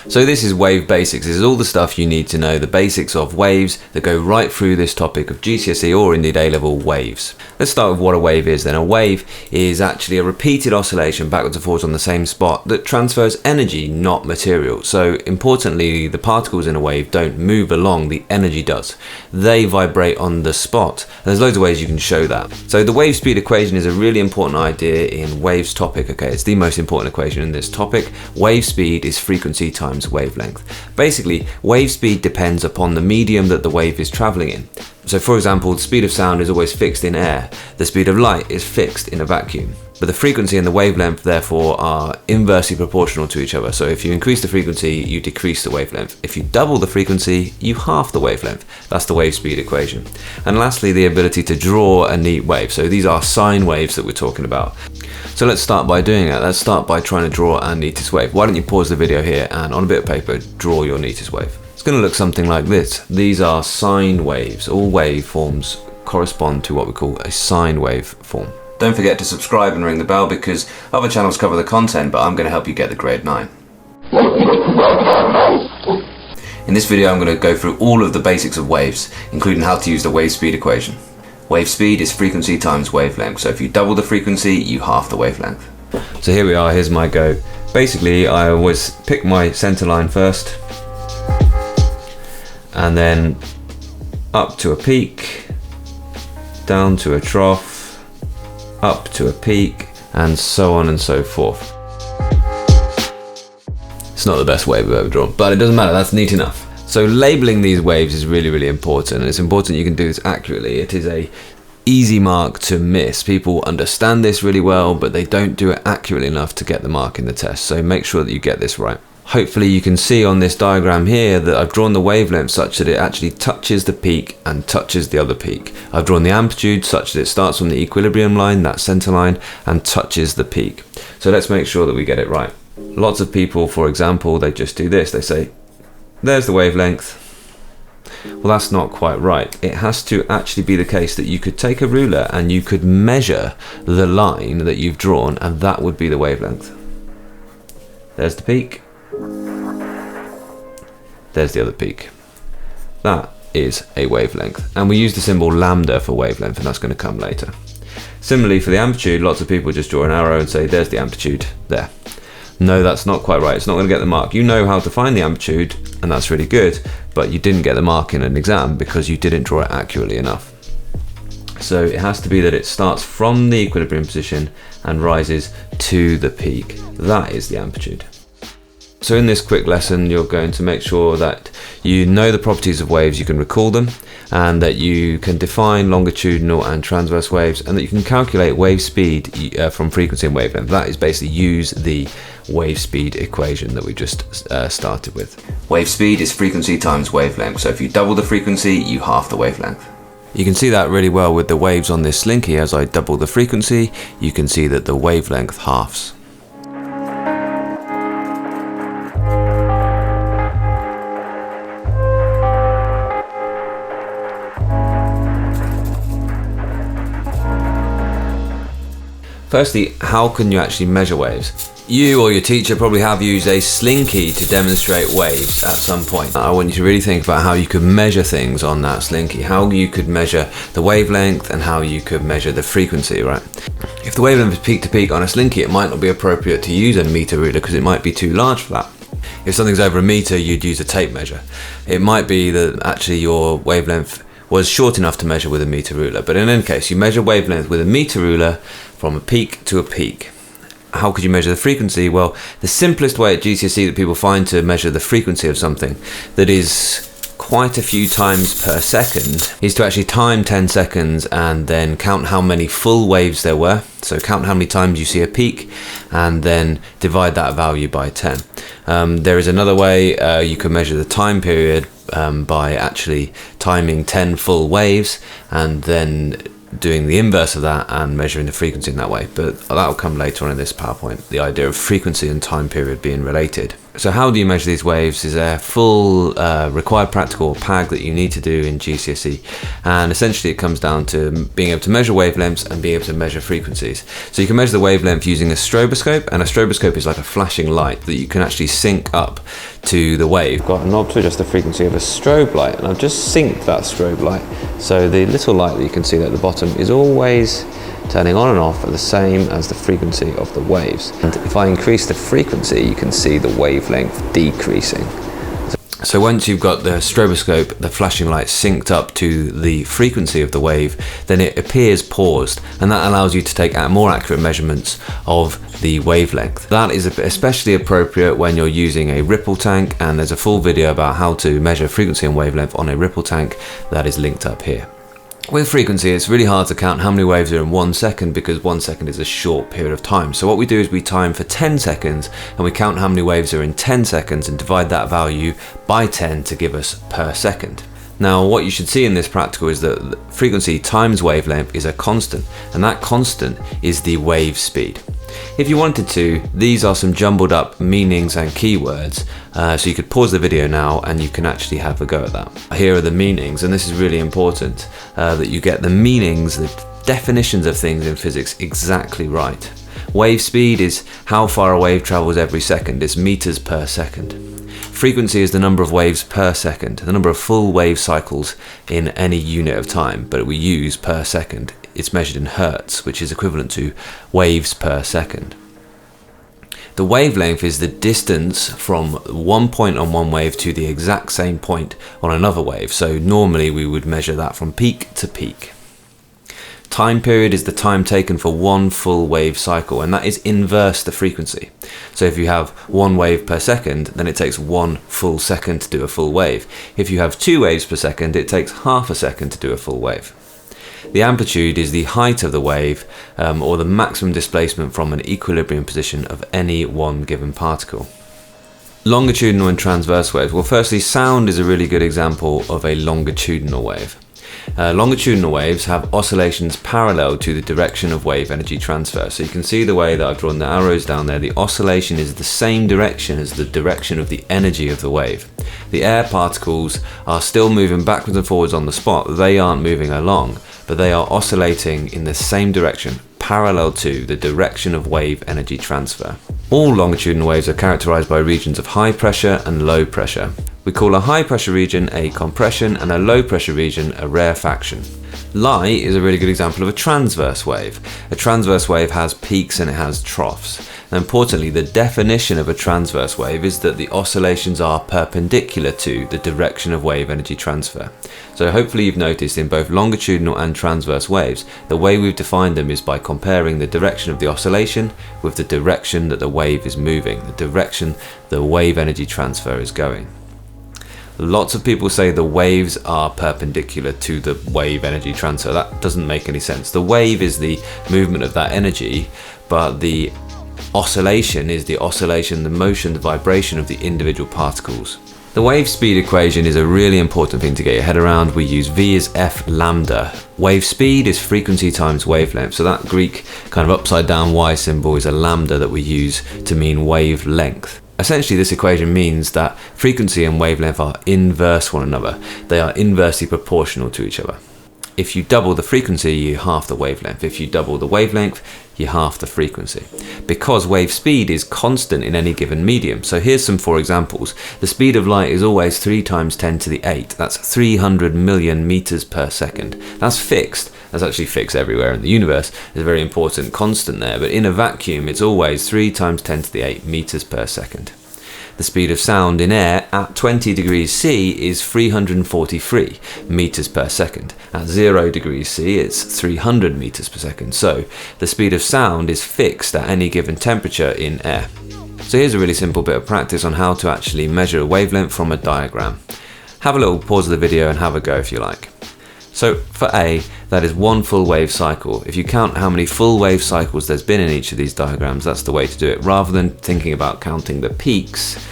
So this is wave basics. This is all the stuff you need to know, the basics of waves that go right through this topic of GCSE or indeed A-level waves. Let's start with what a wave is then. A wave is actually a repeated oscillation backwards and forwards on the same spot that transfers energy, not material. So importantly, the particles in a wave don't move along, the energy does. They vibrate on the spot. There's loads of ways you can show that. So the wave speed equation is a really important idea in waves topic. Okay, it's the most important equation in this topic. Wave speed is frequency times wavelength. Basically, wave speed depends upon the medium that the wave is traveling in. So for example, the speed of sound is always fixed in air. The speed of light is fixed in a vacuum. But the frequency and the wavelength therefore are inversely proportional to each other. So if you increase the frequency, you decrease the wavelength. If you double the frequency, you halve the wavelength. That's the wave speed equation. And lastly, the ability to draw a neat wave. So these are sine waves that we're talking about. So let's start by doing that. Let's start by trying to draw our neatest wave. Why don't you pause the video here and on a bit of paper, draw your neatest wave. It's going to look something like this. These are sine waves. All waveforms correspond to what we call a sine wave form. Don't forget to subscribe and ring the bell because other channels cover the content, but I'm going to help you get the grade 9. In this video I'm going to go through all of the basics of waves, including how to use the wave speed equation. Wave speed is frequency times wavelength, so if you double the frequency, you halve the wavelength. So here we are, here's my go. Basically, I always pick my center line first, and then up to a peak, down to a trough, up to a peak, and so on and so forth. It's not the best wave I've ever drawn, but it doesn't matter, that's neat enough. So labeling these waves is really, really important, and it's important you can do this accurately. It is a easy mark to miss. People understand this really well, but they don't do it accurately enough to get the mark in the test. So make sure that you get this right. Hopefully you can see on this diagram here that I've drawn the wavelength such that it actually touches the peak and touches the other peak. I've drawn the amplitude such that it starts from the equilibrium line, that center line, and touches the peak. So let's make sure that we get it right. Lots of people, for example, they just do this. They say, there's the wavelength. Well, that's not quite right. It has to actually be the case that you could take a ruler and you could measure the line that you've drawn, and that would be the wavelength. There's the peak. There's the other peak. That is a wavelength. And we use the symbol lambda for wavelength, and that's going to come later. Similarly, for the amplitude, lots of people just draw an arrow and say, there's the amplitude there. No, that's not quite right. It's not going to get the mark. You know how to find the amplitude, and that's really good, but you didn't get the mark in an exam because you didn't draw it accurately enough. So it has to be that it starts from the equilibrium position and rises to the peak. That is the amplitude. So in this quick lesson, you're going to make sure that you know the properties of waves, you can recall them, and that you can define longitudinal and transverse waves, and that you can calculate wave speed from frequency and wavelength. That is basically use the wave speed equation that we just started with. Wave speed is frequency times wavelength, so if you double the frequency, you halve the wavelength. You can see that really well with the waves on this slinky. As I double the frequency, you can see that the wavelength halves. Firstly, how can you actually measure waves? You or your teacher probably have used a slinky to demonstrate waves at some point. I want you to really think about how you could measure things on that slinky, how you could measure the wavelength and how you could measure the frequency, right? If the wavelength is peak to peak on a slinky, it might not be appropriate to use a meter ruler because it might be too large for that. If something's over a meter, you'd use a tape measure. It might be that actually your wavelength was short enough to measure with a meter ruler, but in any case, you measure wavelength with a meter ruler from a peak to a peak. How could you measure the frequency? Well, the simplest way at GCSE that people find to measure the frequency of something that is quite a few times per second is to actually time 10 seconds and then count how many full waves there were. So count how many times you see a peak and then divide that value by 10. There is another way you can measure the time period by actually timing 10 full waves and then doing the inverse of that and measuring the frequency in that way, but that will come later on in this PowerPoint, the idea of frequency and time period being related. So how do you measure these waves is a full required practical PAG that you need to do in GCSE, and essentially it comes down to being able to measure wavelengths and being able to measure frequencies. So you can measure the wavelength using a stroboscope, and a stroboscope is like a flashing light that you can actually sync up to the wave. I've got a knob to adjust the frequency of a strobe light, and I've just synced that strobe light. So the little light that you can see at the bottom is always turning on and off at the same as the frequency of the waves. And if I increase the frequency, you can see the wavelength decreasing. So once you've got the stroboscope, the flashing light synced up to the frequency of the wave, then it appears paused, and that allows you to take more accurate measurements of the wavelength. That is especially appropriate when you're using a ripple tank, and there's a full video about how to measure frequency and wavelength on a ripple tank that is linked up here. With frequency, it's really hard to count how many waves are in 1 second, because 1 second is a short period of time. So what we do is we time for 10 seconds and we count how many waves are in 10 seconds and divide that value by 10 to give us per second. Now, what you should see in this practical is that frequency times wavelength is a constant, and that constant is the wave speed. If you wanted to, these are some jumbled up meanings and keywords, so you could pause the video now and you can actually have a go at that. Here are the meanings, and this is really important, that you get the meanings, the definitions of things in physics exactly right. Wave speed is how far a wave travels every second, it's meters per second. Frequency is the number of waves per second, the number of full wave cycles in any unit of time, but we use per second. It's measured in hertz, which is equivalent to waves per second. The wavelength is the distance from one point on one wave to the exact same point on another wave. So normally we would measure that from peak to peak. Time period is the time taken for one full wave cycle, and that is inverse the frequency. So if you have 1 wave per second, then it takes 1 full second to do a full wave. If you have 2 waves per second, it takes half a second to do a full wave. The amplitude is the height of the wave, or the maximum displacement from an equilibrium position of any one given particle. Longitudinal and transverse waves. Well, firstly, sound is a really good example of a longitudinal wave. Longitudinal waves have oscillations parallel to the direction of wave energy transfer. So you can see the way that I've drawn the arrows down there. The oscillation is the same direction as the direction of the energy of the wave. The air particles are still moving backwards and forwards on the spot. They aren't moving along, but they are oscillating in the same direction, parallel to the direction of wave energy transfer. All longitudinal waves are characterized by regions of high pressure and low pressure. We call a high pressure region a compression and a low pressure region a rarefaction. Light is a really good example of a transverse wave. A transverse wave has peaks and it has troughs. And importantly, the definition of a transverse wave is that the oscillations are perpendicular to the direction of wave energy transfer. So hopefully you've noticed in both longitudinal and transverse waves, the way we've defined them is by comparing the direction of the oscillation with the direction that the wave is moving, the direction the wave energy transfer is going. Lots of people say the waves are perpendicular to the wave energy transfer. That doesn't make any sense. The wave is the movement of that energy, but the oscillation is the oscillation, the motion, the vibration of the individual particles. The wave speed equation is a really important thing to get your head around. We use V as F lambda. Wave speed is frequency times wavelength. So that Greek kind of upside down Y symbol is a lambda that we use to mean wavelength. Essentially, this equation means that frequency and wavelength are inverse one another. They are inversely proportional to each other. If you double the frequency, you halve the wavelength. If you double the wavelength, you halve the frequency. Because wave speed is constant in any given medium. So here's some 4 examples. The speed of light is always 3 times 10 to the 8. That's 300 million meters per second. That's fixed. That's actually fixed everywhere in the universe. There's a very important constant there. But in a vacuum, it's always 3 times 10 to the 8 meters per second. The speed of sound in air at 20 degrees C is 343 meters per second. At 0 degrees C, it's 300 meters per second. So the speed of sound is fixed at any given temperature in air. So here's a really simple bit of practice on how to actually measure a wavelength from a diagram. Have a little pause of the video and have a go if you like. So for A, that is 1 full wave cycle. If you count how many full wave cycles there's been in each of these diagrams, that's the way to do it. Rather than thinking about counting the peaks,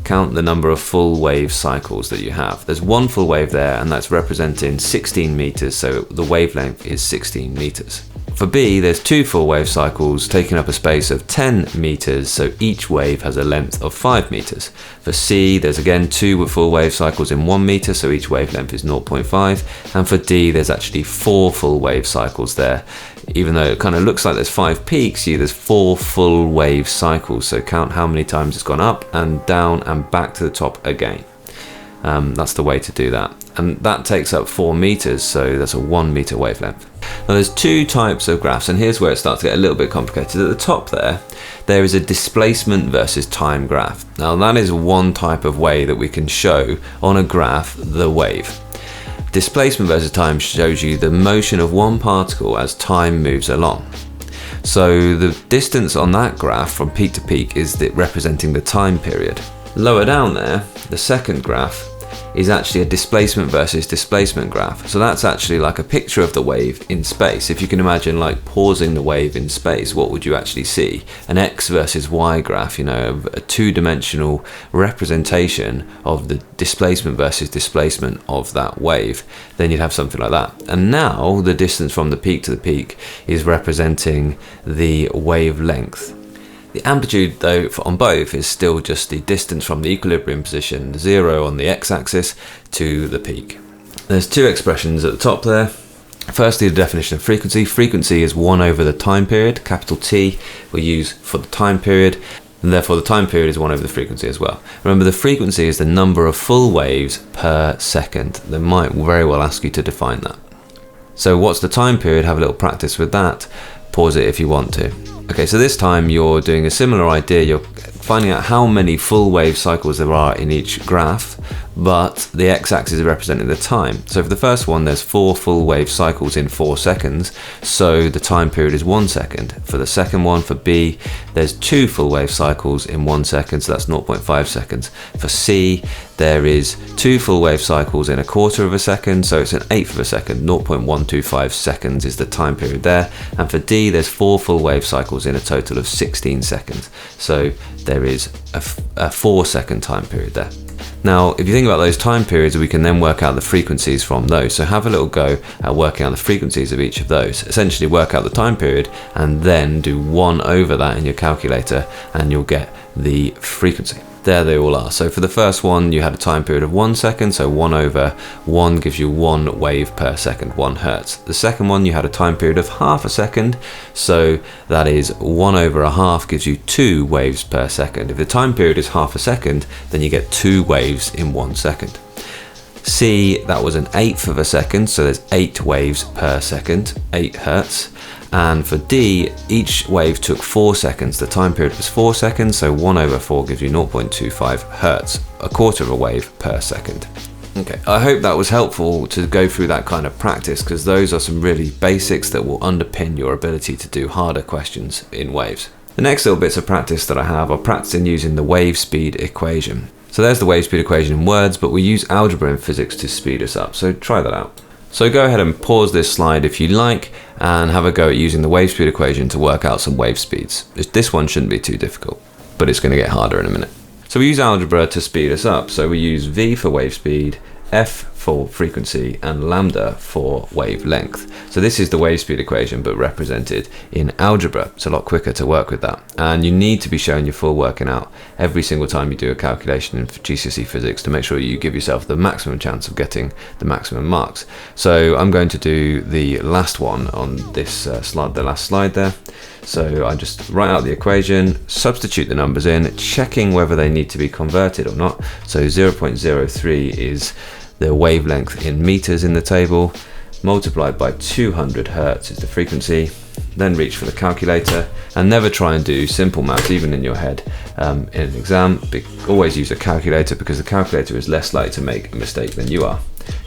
count the number of full wave cycles that you have. There's 1 full wave there, and that's representing 16 meters, so the wavelength is 16 meters. For B, there's 2 full wave cycles taking up a space of 10 meters, so each wave has a length of 5 meters. For C, there's again 2 full wave cycles in 1 meter, so each wavelength is 0.5. And for D, there's actually 4 full wave cycles there. Even though it kind of looks like there's 5 peaks, there's 4 full wave cycles. So count how many times it's gone up and down and back to the top again. That's the way to do that. And that takes up 4 meters, so that's a 1 meter wavelength. Now there's 2 types of graphs, and here's where it starts to get a little bit complicated. At the top there is a displacement versus time graph. Now that is one type of way that we can show on a graph the wave. Displacement versus time shows you the motion of one particle as time moves along. So the distance on that graph from peak to peak is representing the time period. Lower down there, the second graph is actually a displacement versus displacement graph. So that's actually like a picture of the wave in space. If you can imagine like pausing the wave in space, what would you actually see? An X versus Y graph, a 2-dimensional representation of the displacement versus displacement of that wave. Then you'd have something like that. And now the distance from the peak to the peak is representing the wavelength. The amplitude, though, on both is still just the distance from the equilibrium position, 0 on the x-axis, to the peak. There's 2 expressions at the top there. Firstly, the definition of frequency. Frequency is 1 over the time period, capital T, we use for the time period, and therefore the time period is 1 over the frequency as well. Remember, the frequency is the number of full waves per second. They might very well ask you to define that. So what's the time period? Have a little practice with that. Pause it if you want to. Okay, so this time you're doing a similar idea. You're finding out how many full wave cycles there are in each graph, but the x-axis is representing the time. So for the first one, there's 4 full wave cycles in 4 seconds, so the time period is 1 second. For the second one, for B, there's 2 full wave cycles in 1 second, so that's 0.5 seconds. For C, there is 2 full wave cycles in 1/4 of a second, so it's 1/8 of a second. 0.125 seconds is the time period there. And for D, there's 4 full wave cycles in a total of 16 seconds, so there is a 4-second time period there. Now, if you think about those time periods, we can then work out the frequencies from those. So have a little go at working out the frequencies of each of those. Essentially work out the time period and then do 1 over that in your calculator and you'll get the frequency. There they all are. So for the first one, you had a time period of 1 second, so 1 over 1 gives you 1 wave per second, 1 hertz. The second one, you had a time period of half a second, so that is 1 over a half gives you 2 waves per second. If the time period is half a second, then you get 2 waves in 1 second. C, that was 1/8 of a second, so there's 8 waves per second, 8 hertz. And for D, each wave took 4 seconds. The time period was 4 seconds, so 1 over 4 gives you 0.25 hertz, 1/4 of a wave per second. Okay, I hope that was helpful to go through that kind of practice, because those are some really basics that will underpin your ability to do harder questions in waves. The next little bits of practice that I have are practicing using the wave speed equation. So there's the wave speed equation in words, but we use algebra in physics to speed us up, so try that out. So go ahead and pause this slide if you like and have a go at using the wave speed equation to work out some wave speeds. This one shouldn't be too difficult, but it's going to get harder in a minute. So we use algebra to speed us up. So we use V for wave speed, F for frequency, and lambda for wavelength. So this is the wave speed equation, but represented in algebra. It's a lot quicker to work with that. And you need to be showing your full working out every single time you do a calculation in GCSE Physics to make sure you give yourself the maximum chance of getting the maximum marks. So I'm going to do the last one on this slide, the last slide there. So I just write out the equation, substitute the numbers in, checking whether they need to be converted or not. So 0.03 is the wavelength in meters in the table, multiplied by 200 hertz is the frequency. Then reach for the calculator, and never try and do simple maths even in your head in an exam. Always use a calculator, because the calculator is less likely to make a mistake than you are.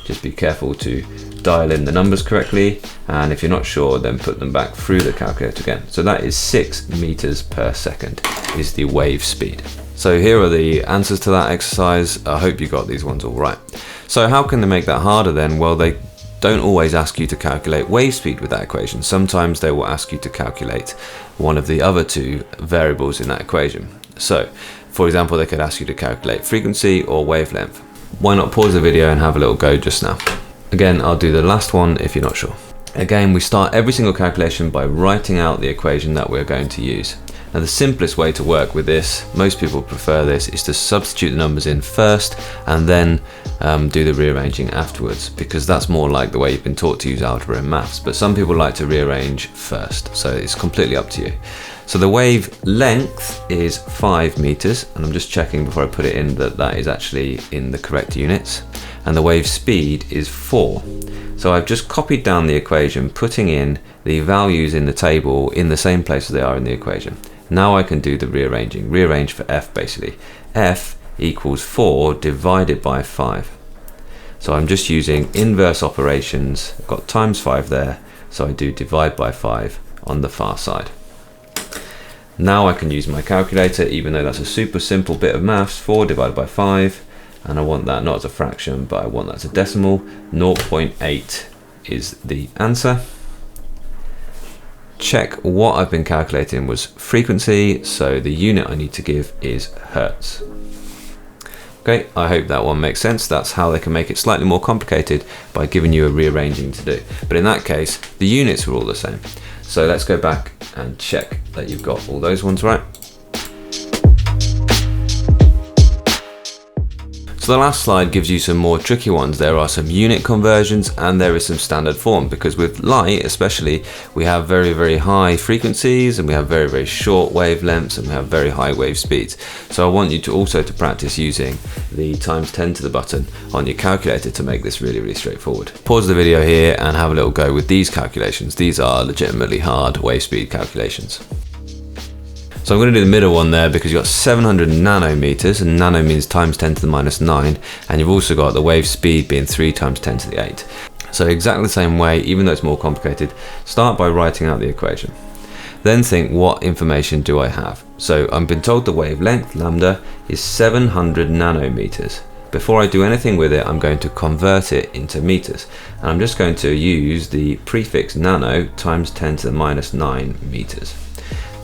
Just be careful to dial in the numbers correctly, and if you're not sure, then put them back through the calculator again. So that is 6 meters per second is the wave speed. So here are the answers to that exercise. I hope you got these ones all right. So how can they make that harder then? Well, they don't always ask you to calculate wave speed with that equation. Sometimes they will ask you to calculate one of the other 2 variables in that equation. So, for example, they could ask you to calculate frequency or wavelength. Why not pause the video and have a little go just now? Again, I'll do the last one if you're not sure. Again, we start every single calculation by writing out the equation that we're going to use. Now the simplest way to work with this, most people prefer this, is to substitute the numbers in first and then do the rearranging afterwards, because that's more like the way you've been taught to use algebra and maths. But some people like to rearrange first, so it's completely up to you. So the wave length is 5 meters, and I'm just checking before I put it in that that is actually in the correct units. And the wave speed is 4. So I've just copied down the equation, putting in the values in the table in the same place as they are in the equation. Now I can do the rearranging. Rearrange for f basically. F equals 4 divided by 5. So I'm just using inverse operations. I've got times 5 there, so I do divide by 5 on the far side. Now I can use my calculator, even though that's a super simple bit of maths. 4 divided by 5, and I want that not as a fraction, but I want that as a decimal. 0.8 is the answer. Check what I've been calculating was frequency, so the unit I need to give is hertz. Okay, I hope that one makes sense. That's how they can make it slightly more complicated by giving you a rearranging to do. But in that case, the units are all the same. So let's go back and check that you've got all those ones right. So the last slide gives you some more tricky ones. There are some unit conversions and there is some standard form, because with light especially, we have very, very high frequencies and we have very, very short wavelengths and we have very high wave speeds. So I want you to also to practice using the times 10 to the button on your calculator to make this really, really straightforward. Pause the video here and have a little go with these calculations. These are legitimately hard wave speed calculations. So I'm going to do the middle one there because you've got 700 nanometers, and nano means times 10 to the minus 9, and you've also got the wave speed being 3 times 10 to the 8. So exactly the same way, even though it's more complicated, start by writing out the equation. Then think, what information do I have? So I've been told the wavelength, lambda, is 700 nanometers. Before I do anything with it, I'm going to convert it into meters. And I'm just going to use the prefix nano times 10 to the minus 9 meters.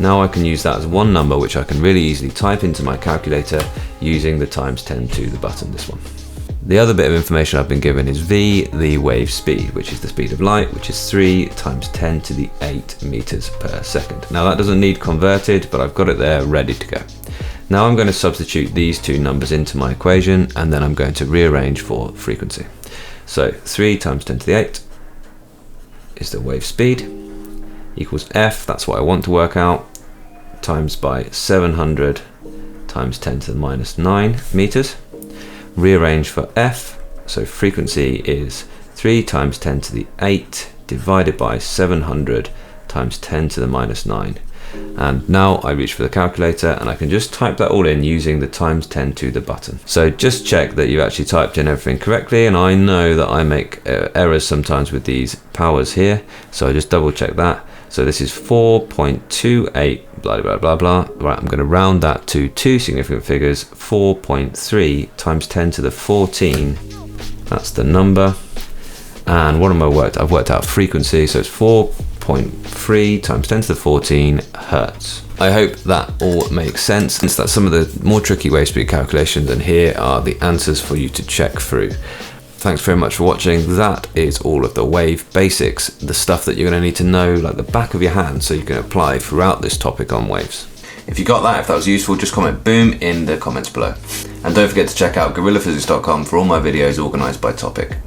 Now I can use that as one number, which I can really easily type into my calculator using the times 10 to the button, this one. The other bit of information I've been given is v, the wave speed, which is the speed of light, which is 3 times 10 to the 8 meters per second. Now that doesn't need converted, but I've got it there ready to go. Now I'm going to substitute these two numbers into my equation, and then I'm going to rearrange for frequency. So 3 times 10 to the 8 is the wave speed, equals f, that's what I want to work out, times by 700 times 10 to the minus 9 meters. Rearrange for f, so frequency is 3 times 10 to the 8 divided by 700 times 10 to the minus 9. And now I reach for the calculator and I can just type that all in using the times 10 to the button. So just check that you actually typed in everything correctly, and I know that I make errors sometimes with these powers here, so I just double check that. So this is 4.28 blah blah blah blah. Right, I'm going to round that to two significant figures. 4.3 times 10 to the 14, that's the number. And what am I worked? I've worked out frequency, so it's 4.3 times 10 to the 14 hertz. I hope that all makes sense. That's some of the more tricky wave speed calculations, and here are the answers for you to check through. Thanks very much for watching. That is all of the wave basics, the stuff that you're going to need to know like the back of your hand so you can apply throughout this topic on waves. If you got that, if that was useful, just comment boom in the comments below. And don't forget to check out GorillaPhysics.com for all my videos organised by topic.